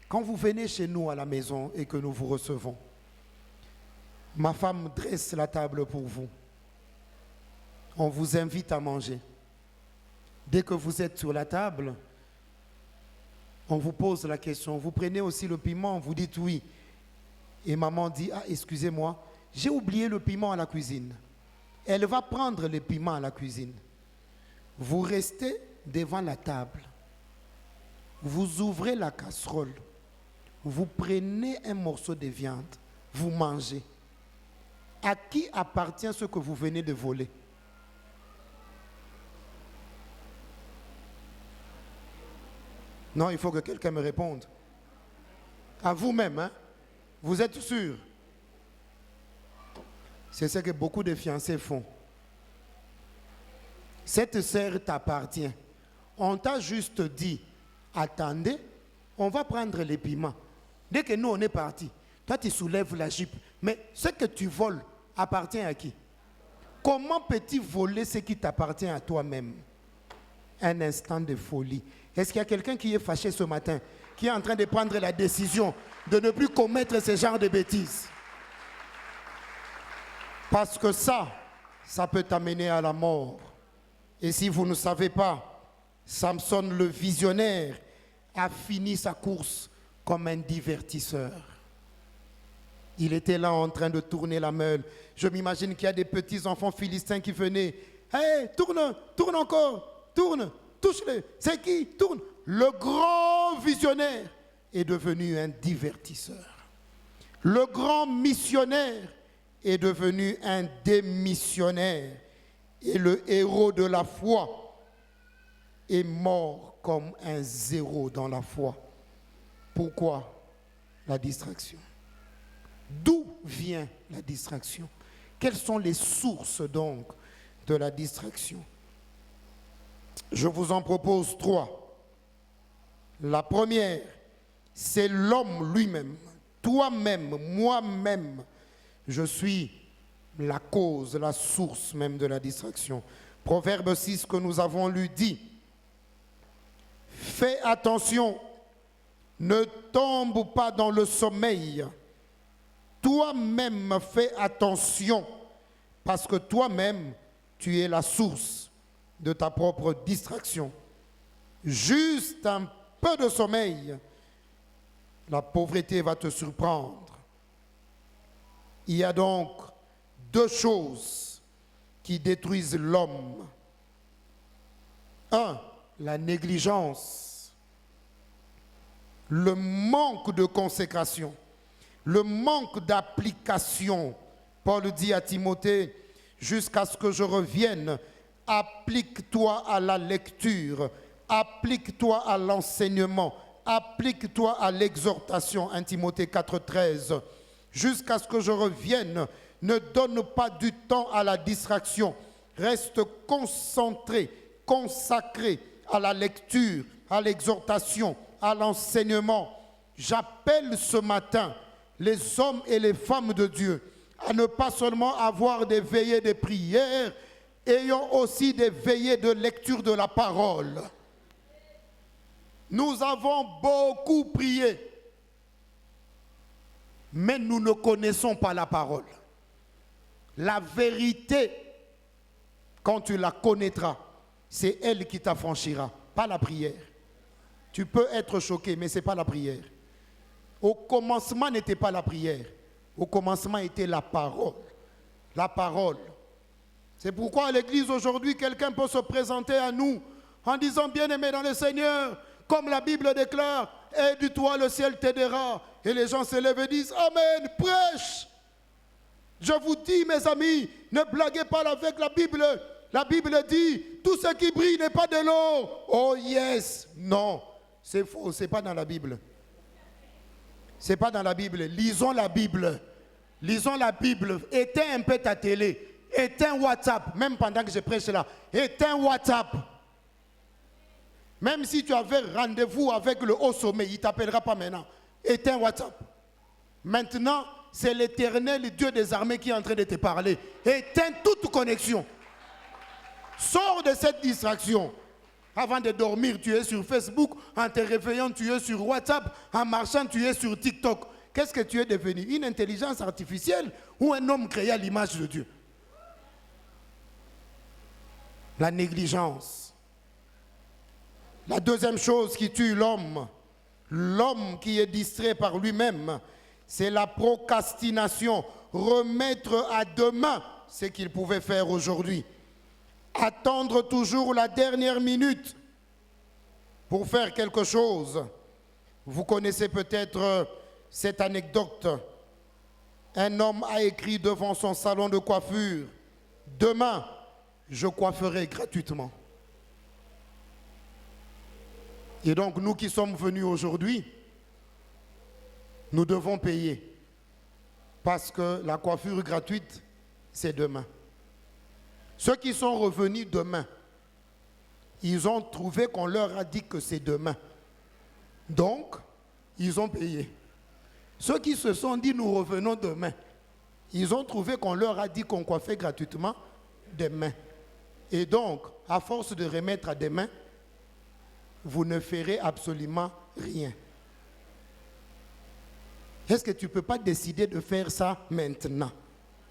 quand vous venez chez nous à la maison et que nous vous recevons, ma femme dresse la table pour vous. On vous invite à manger. Dès que vous êtes sur la table, on vous pose la question. Vous prenez aussi le piment, vous dites oui. Et maman dit, ah, excusez-moi, j'ai oublié le piment à la cuisine. Elle va prendre le piment à la cuisine. Vous restez devant la table. Vous ouvrez la casserole. Vous prenez un morceau de viande. Vous mangez. À qui appartient ce que vous venez de voler? Non, il faut que quelqu'un me réponde. À vous-même, hein? Vous êtes sûr? C'est ce que beaucoup de fiancés font. Cette serre t'appartient. On t'a juste dit, attendez, on va prendre les piments. Dès que nous on est partis, toi tu soulèves la jupe. Mais ce que tu voles appartient à qui? Comment peux-tu voler ce qui t'appartient à toi-même? Un instant de folie. Est-ce qu'il y a quelqu'un qui est fâché ce matin, qui est en train de prendre la décision de ne plus commettre ce genre de bêtises? Parce que ça peut t'amener à la mort. Et si vous ne savez pas, Samson le visionnaire a fini sa course comme un divertisseur. Il était là en train de tourner la meule. Je m'imagine qu'il y a des petits enfants philistins qui venaient. Hey, tourne, tourne encore, tourne, touche-le. C'est qui? Tourne. Le grand visionnaire est devenu un divertisseur. Le grand missionnaire est devenu un démissionnaire et le héros de la foi est mort comme un zéro dans la foi. Pourquoi? La distraction. D'où vient la distraction? Quelles sont les sources donc de la distraction? Je vous en propose 3. La première, c'est l'homme lui-même. Toi-même, moi-même, je suis la cause, la source même de la distraction. Proverbe 6 que nous avons lu dit, fais attention, ne tombe pas dans le sommeil. Toi-même fais attention, parce que toi-même, tu es la source de ta propre distraction. Juste un peu de sommeil, la pauvreté va te surprendre. Il y a donc 2 choses qui détruisent l'homme. 1, la négligence, le manque de consécration, le manque d'application. Paul dit à Timothée, jusqu'à ce que je revienne, applique-toi à la lecture, applique-toi à l'enseignement, applique-toi à l'exhortation. 1 Timothée 4,13. Jusqu'à ce que je revienne, ne donne pas du temps à la distraction. Reste concentré, consacré à la lecture, à l'exhortation, à l'enseignement. J'appelle ce matin les hommes et les femmes de Dieu à ne pas seulement avoir des veillées de prière, ayons aussi des veillées de lecture de la parole. Nous avons beaucoup prié, mais nous ne connaissons pas la parole. La vérité, quand tu la connaîtras, c'est elle qui t'affranchira, pas la prière. Tu peux être choqué, mais ce n'est pas la prière. Au commencement n'était pas la prière. Au commencement était la parole. La parole. C'est pourquoi à l'église aujourd'hui, quelqu'un peut se présenter à nous en disant, bien-aimé dans le Seigneur, comme la Bible déclare, aide-toi, le ciel t'aidera. Et les gens se lèvent et disent, Amen, prêche. Je vous dis, mes amis, ne blaguez pas avec la Bible. La Bible dit, tout ce qui brille n'est pas de l'eau. Oh yes. Non, c'est faux, c'est pas dans la Bible. C'est pas dans la Bible. Lisons la Bible. Lisons la Bible. Éteins un peu ta télé. Éteins WhatsApp. Même pendant que je prêche là. Éteins WhatsApp. Même si tu avais rendez-vous avec le haut sommet, il ne t'appellera pas maintenant. Éteins WhatsApp. Maintenant, c'est l'Éternel, le Dieu des armées qui est en train de te parler. Éteins toute connexion. Sors de cette distraction. Avant de dormir, tu es sur Facebook. En te réveillant, tu es sur WhatsApp. En marchant, tu es sur TikTok. Qu'est-ce que tu es devenu? Une intelligence artificielle ou un homme créé à l'image de Dieu? La négligence. La deuxième chose qui tue l'homme, l'homme qui est distrait par lui-même, c'est la procrastination. Remettre à demain ce qu'il pouvait faire aujourd'hui. Attendre toujours la dernière minute pour faire quelque chose. Vous connaissez peut-être cette anecdote. Un homme a écrit devant son salon de coiffure, « Demain, je coifferai gratuitement ». Et donc, nous qui sommes venus aujourd'hui, nous devons payer. Parce que la coiffure gratuite, c'est demain. Ceux qui sont revenus demain, ils ont trouvé qu'on leur a dit que c'est demain. Donc, ils ont payé. Ceux qui se sont dit nous revenons demain, ils ont trouvé qu'on leur a dit qu'on coiffait gratuitement demain. Et donc, à force de remettre à demain, vous ne ferez absolument rien. Est-ce que tu ne peux pas décider de faire ça maintenant?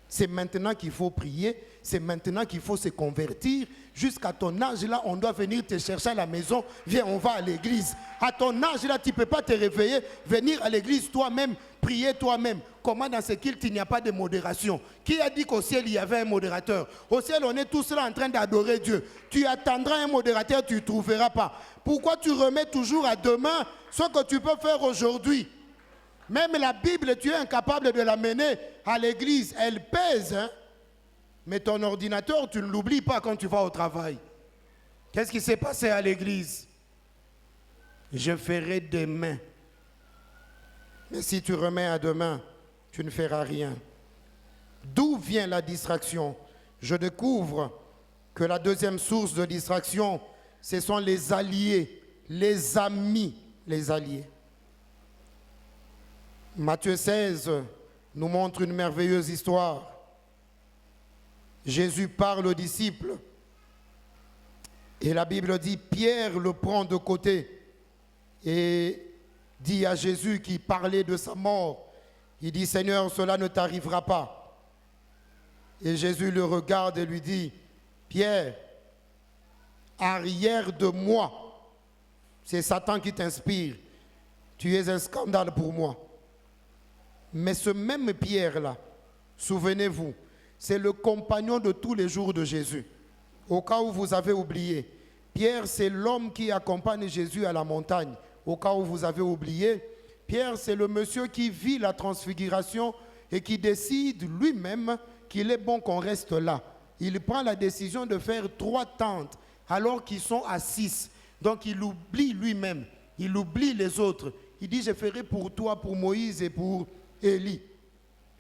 C'est maintenant qu'il faut prier, c'est maintenant qu'il faut se convertir. Jusqu'à ton âge là, on doit venir te chercher à la maison. Viens, on va à l'église. À ton âge là, tu ne peux pas te réveiller, venir à l'église toi-même, prier toi-même. Comment dans ce culte il n'y a pas de modération? Qui a dit qu'au ciel il y avait un modérateur? Au ciel on est tous là en train d'adorer Dieu. Tu attendras un modérateur, tu ne trouveras pas. Pourquoi tu remets toujours à demain ce que tu peux faire aujourd'hui? Même la Bible, tu es incapable de l'amener à l'église. Elle pèse, hein? Mais ton ordinateur, tu ne l'oublies pas quand tu vas au travail. Qu'est-ce qui s'est passé à l'église? Je ferai demain. Mais si tu remets à demain, tu ne feras rien. D'où vient la distraction? Je découvre que la deuxième source de distraction, ce sont les alliés, les amis, les alliés. Matthieu 16 nous montre une merveilleuse histoire. Jésus parle aux disciples et la Bible dit, Pierre le prend de côté et dit à Jésus qui parlait de sa mort, il dit, Seigneur, cela ne t'arrivera pas. Et Jésus le regarde et lui dit, Pierre, arrière de moi, c'est Satan qui t'inspire, tu es un scandale pour moi. Mais ce même Pierre-là, souvenez-vous, c'est le compagnon de tous les jours de Jésus. Au cas où vous avez oublié, Pierre, c'est l'homme qui accompagne Jésus à la montagne. Au cas où vous avez oublié, Pierre, c'est le monsieur qui vit la transfiguration et qui décide lui-même qu'il est bon qu'on reste là. Il prend la décision de faire 3 tentes alors qu'ils sont à 6. Donc il oublie lui-même, il oublie les autres. Il dit, je ferai pour toi, pour Moïse et pour Élie.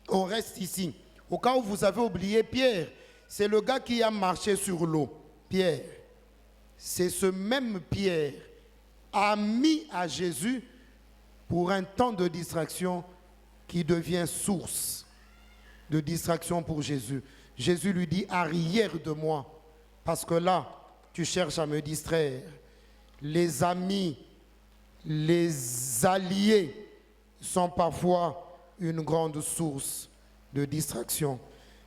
On reste ici. Au cas où vous avez oublié, Pierre, c'est le gars qui a marché sur l'eau. Pierre, c'est ce même Pierre, ami à Jésus, pour un temps de distraction qui devient source de distraction pour Jésus. Jésus lui dit, arrière de moi, parce que là, tu cherches à me distraire. Les amis, les alliés sont parfois une grande source de distraction.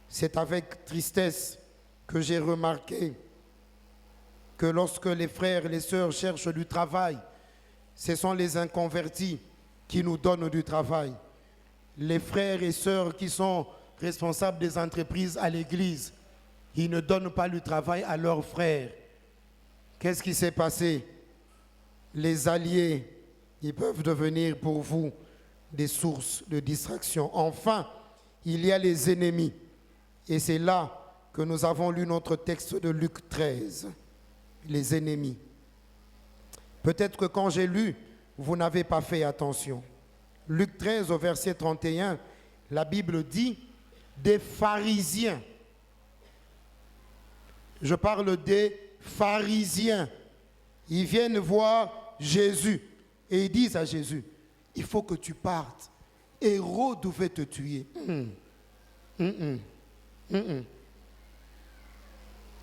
C'est avec tristesse que j'ai remarqué que lorsque les frères et les sœurs cherchent du travail, ce sont les inconvertis qui nous donnent du travail. Les frères et sœurs qui sont responsables des entreprises à l'église, ils ne donnent pas du travail à leurs frères. Qu'est-ce qui s'est passé? Les alliés, ils peuvent devenir pour vous des sources de distraction. Enfin, il y a les ennemis. Et c'est là que nous avons lu notre texte de Luc 13. Les ennemis. Peut-être que quand j'ai lu, vous n'avez pas fait attention. Luc 13 au verset 31, la Bible dit des pharisiens. Je parle des pharisiens. Ils viennent voir Jésus et ils disent à Jésus, il faut que tu partes. Hérode veut te tuer.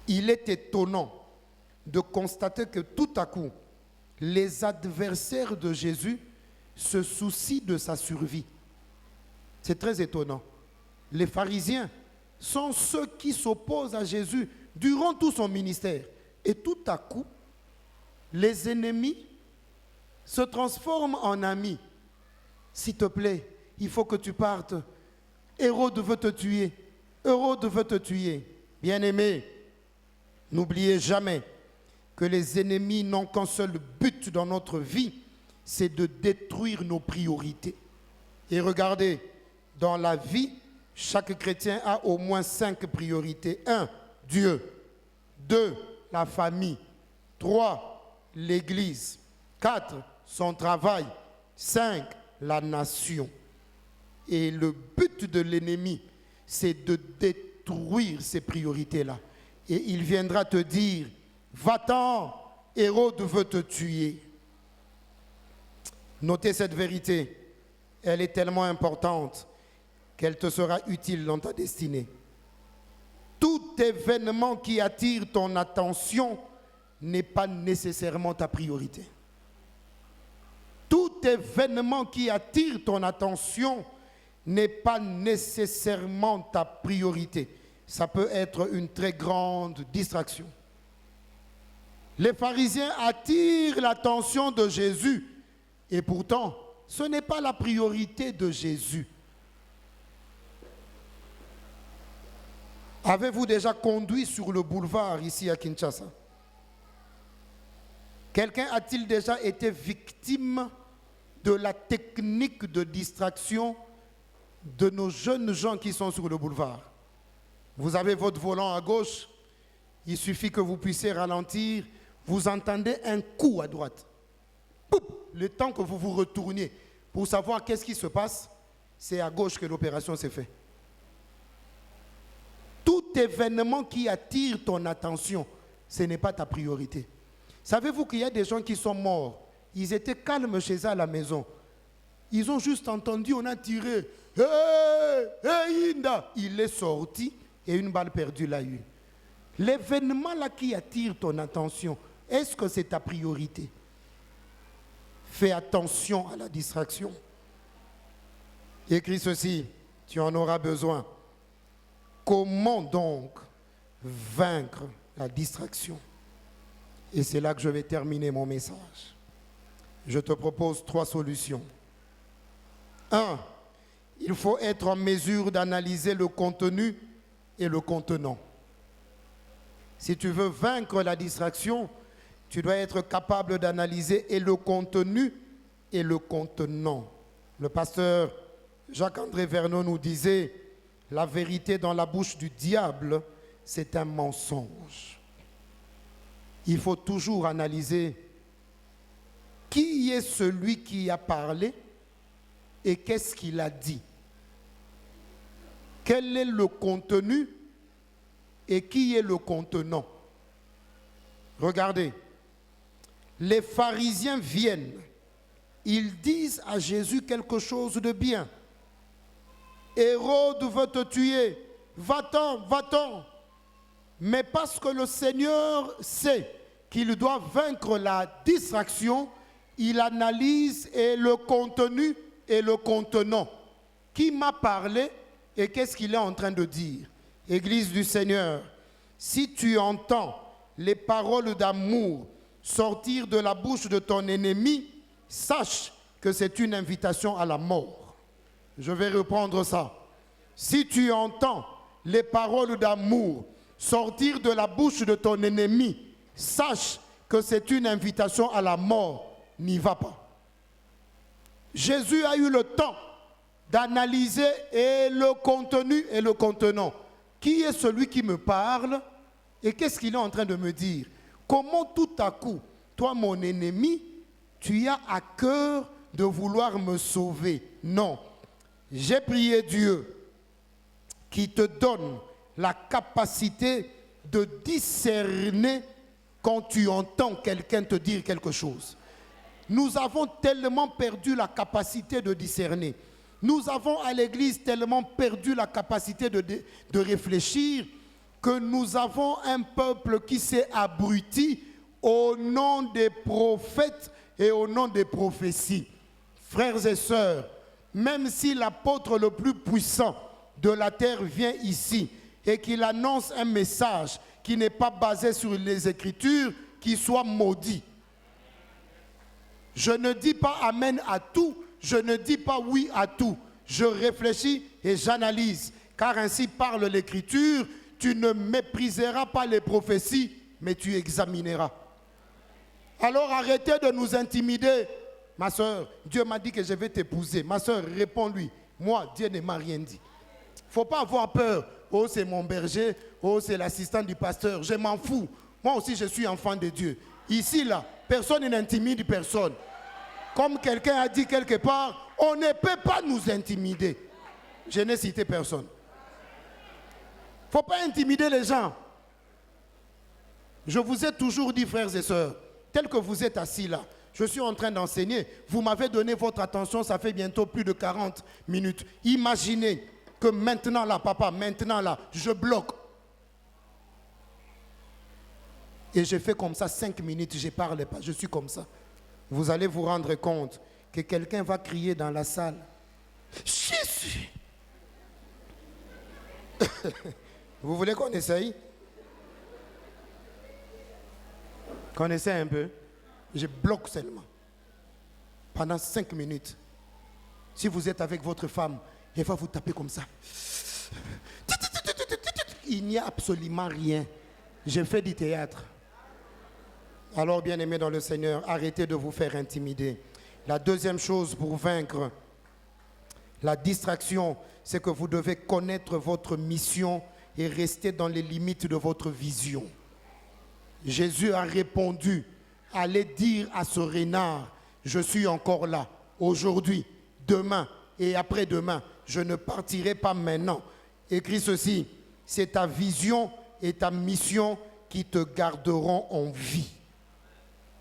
Il est étonnant de constater que tout à coup, les adversaires de Jésus se soucient de sa survie. C'est très étonnant. Les pharisiens sont ceux qui s'opposent à Jésus durant tout son ministère. Et tout à coup, les ennemis se transforment en amis. S'il te plaît, il faut que tu partes. Hérode veut te tuer. Hérode veut te tuer. Bien-aimés, n'oubliez jamais que les ennemis n'ont qu'un seul but dans notre vie, c'est de détruire nos priorités. Et regardez, dans la vie, chaque chrétien a au moins 5 priorités. 1, Dieu. 2, la famille. 3, l'Église. 4, son travail. 5, la nation. Et le but de l'ennemi, c'est de détruire ces priorités-là. Et il viendra te dire, va-t'en, Hérode veut te tuer. Notez cette vérité, elle est tellement importante qu'elle te sera utile dans ta destinée. Tout événement qui attire ton attention n'est pas nécessairement ta priorité. Tout événement qui attire ton attention n'est pas nécessairement ta priorité. Ça peut être une très grande distraction. Les pharisiens attirent l'attention de Jésus et pourtant, ce n'est pas la priorité de Jésus. Avez-vous déjà conduit sur le boulevard ici à Kinshasa? Quelqu'un a-t-il déjà été victime de la technique de distraction de nos jeunes gens qui sont sur le boulevard. Vous avez votre volant à gauche, il suffit que vous puissiez ralentir, vous entendez un coup à droite. Poup, le temps que vous vous retourniez pour savoir qu'est-ce qui se passe, c'est à gauche que l'opération s'est faite. Tout événement qui attire ton attention, ce n'est pas ta priorité. Savez-vous qu'il y a des gens qui sont morts? Ils étaient calmes chez eux à la maison. Ils ont juste entendu, on a tiré. Hey, hey, Inda. Il est sorti et une balle perdue l'a eu. L'événement là qui attire ton attention, est-ce que c'est ta priorité? Fais attention à la distraction. Écris ceci, tu en auras besoin. Comment donc vaincre la distraction? Et c'est là que je vais terminer mon message. Je te propose 3 solutions. 1. Il faut être en mesure d'analyser le contenu et le contenant. Si tu veux vaincre la distraction, tu dois être capable d'analyser et le contenu et le contenant. Le pasteur Jacques-André Vernon nous disait, la vérité dans la bouche du diable, c'est un mensonge. Il faut toujours analyser qui est celui qui a parlé et qu'est-ce qu'il a dit. Quel est le contenu et qui est le contenant. Regardez, les pharisiens viennent, ils disent à Jésus quelque chose de bien. Hérode veut te tuer, va-t'en, va-t'en. Mais parce que le Seigneur sait qu'il doit vaincre la distraction, il analyse et le contenu et le contenant. Qui m'a parlé et qu'est-ce qu'il est en train de dire? Église du Seigneur, si tu entends les paroles d'amour sortir de la bouche de ton ennemi, sache que c'est une invitation à la mort. Je vais reprendre ça. Si tu entends les paroles d'amour sortir de la bouche de ton ennemi, sache que c'est une invitation à la mort. N'y va pas. Jésus a eu le temps d'analyser et le contenu et le contenant. Qui est celui qui me parle et qu'est-ce qu'il est en train de me dire? Comment tout à coup, toi mon ennemi, tu as à cœur de vouloir me sauver? Non. J'ai prié Dieu qui te donne la capacité de discerner quand tu entends quelqu'un te dire quelque chose. Nous avons tellement perdu la capacité de discerner. Nous avons à l'église tellement perdu la capacité de réfléchir que nous avons un peuple qui s'est abruti au nom des prophètes et au nom des prophéties. Frères et sœurs, même si l'apôtre le plus puissant de la terre vient ici et qu'il annonce un message qui n'est pas basé sur les Écritures, qu'il soit maudit. Je ne dis pas amen à tout, je ne dis pas oui à tout. Je réfléchis et j'analyse. Car ainsi parle l'Écriture, tu ne mépriseras pas les prophéties, mais tu examineras. Alors arrêtez de nous intimider. Ma soeur, Dieu m'a dit que je vais t'épouser. Ma soeur, réponds-lui. Moi, Dieu ne m'a rien dit. Il ne faut pas avoir peur. Oh, c'est mon berger. Oh, c'est l'assistant du pasteur. Je m'en fous. Moi aussi, je suis enfant de Dieu. Ici, là, personne n'intimide personne. Comme quelqu'un a dit quelque part, on ne peut pas nous intimider. Je n'ai cité personne. Il ne faut pas intimider les gens. Je vous ai toujours dit, frères et sœurs, tel que vous êtes assis là, je suis en train d'enseigner, vous m'avez donné votre attention, ça fait bientôt plus de 40 minutes. Imaginez que maintenant là, papa, maintenant là, je bloque. Et je fais comme ça 5 minutes, je ne parle pas, je suis comme ça. Vous allez vous rendre compte que quelqu'un va crier dans la salle. Jésus! Vous voulez qu'on essaye? Qu'on essaye un peu? Je bloque seulement. Pendant 5 minutes. Si vous êtes avec votre femme, elle va vous taper comme ça. Il n'y a absolument rien. Je fais du théâtre. Alors, bien-aimés dans le Seigneur, arrêtez de vous faire intimider. La deuxième chose pour vaincre la distraction, c'est que vous devez connaître votre mission et rester dans les limites de votre vision. Jésus a répondu, allez dire à ce renard, je suis encore là, aujourd'hui, demain et après-demain, je ne partirai pas maintenant. Écris ceci, c'est ta vision et ta mission qui te garderont en vie.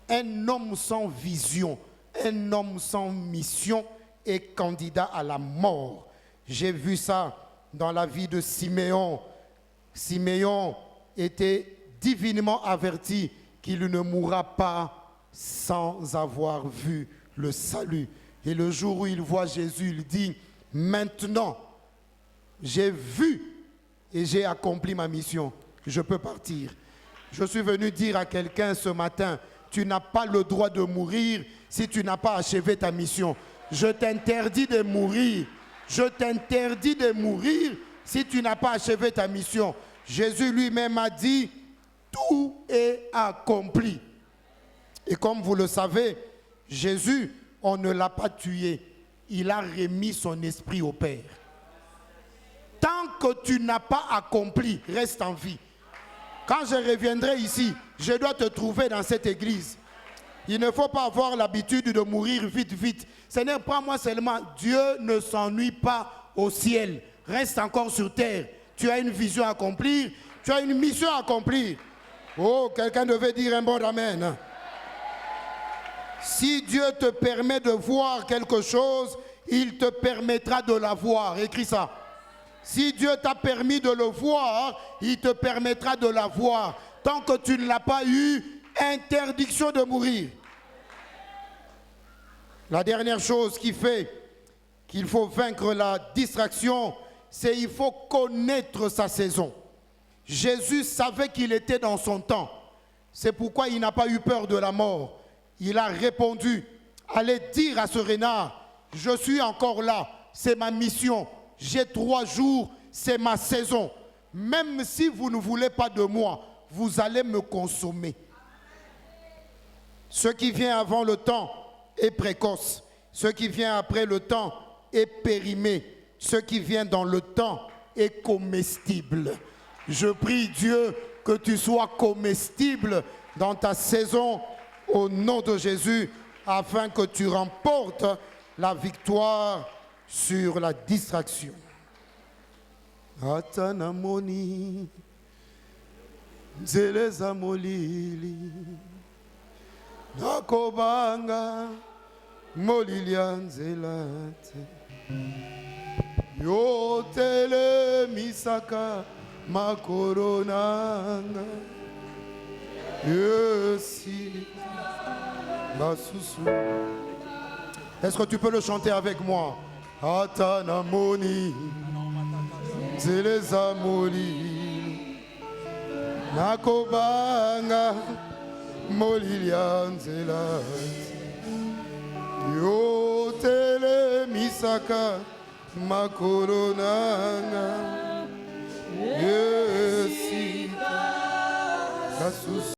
Un homme sans vision, un homme sans mission est candidat à la mort. J'ai vu ça dans la vie de Siméon. Siméon était divinement averti qu'il ne mourra pas sans avoir vu le salut. Et le jour où il voit Jésus, il dit, maintenant, j'ai vu et j'ai accompli ma mission. Je peux partir. Je suis venu dire à quelqu'un ce matin, tu n'as pas le droit de mourir si tu n'as pas achevé ta mission. Je t'interdis de mourir. Je t'interdis de mourir si tu n'as pas achevé ta mission. Jésus lui-même a dit, tout est accompli. Et comme vous le savez, Jésus, on ne l'a pas tué. Il a remis son esprit au Père. Tant que tu n'as pas accompli, reste en vie. Quand je reviendrai ici, je dois te trouver dans cette église. Il ne faut pas avoir l'habitude de mourir vite, vite. Ce n'est pas moi seulement. Dieu ne s'ennuie pas au ciel. Reste encore sur terre. Tu as une vision à accomplir. Tu as une mission à accomplir. Oh, quelqu'un devait dire un bon amen. Si Dieu te permet de voir quelque chose, il te permettra de la voir. Écris ça. Si Dieu t'a permis de le voir, il te permettra de la voir. Tant que tu ne l'as pas eu, interdiction de mourir. La dernière chose qui fait qu'il faut vaincre la distraction, c'est qu'il faut connaître sa saison. Jésus savait qu'il était dans son temps. C'est pourquoi il n'a pas eu peur de la mort. Il a répondu, allez dire à ce renard, je suis encore là, c'est ma mission. J'ai 3 jours, c'est ma saison. Même si vous ne voulez pas de moi, vous allez me consommer. Ce qui vient avant le temps est précoce. Ce qui vient après le temps est périmé. Ce qui vient dans le temps est comestible. Je prie Dieu que tu sois comestible dans ta saison au nom de Jésus afin que tu remportes la victoire sur la distraction. Atanamoni zeleza molili nakobanga molilia nzelate yotele misaka makoronanga yesi masusu. Est-ce que tu peux le chanter avec moi? Atanamoni zeleza molili nakobanga molilia nzelate yotele misaka makoronanga yesi kasusu.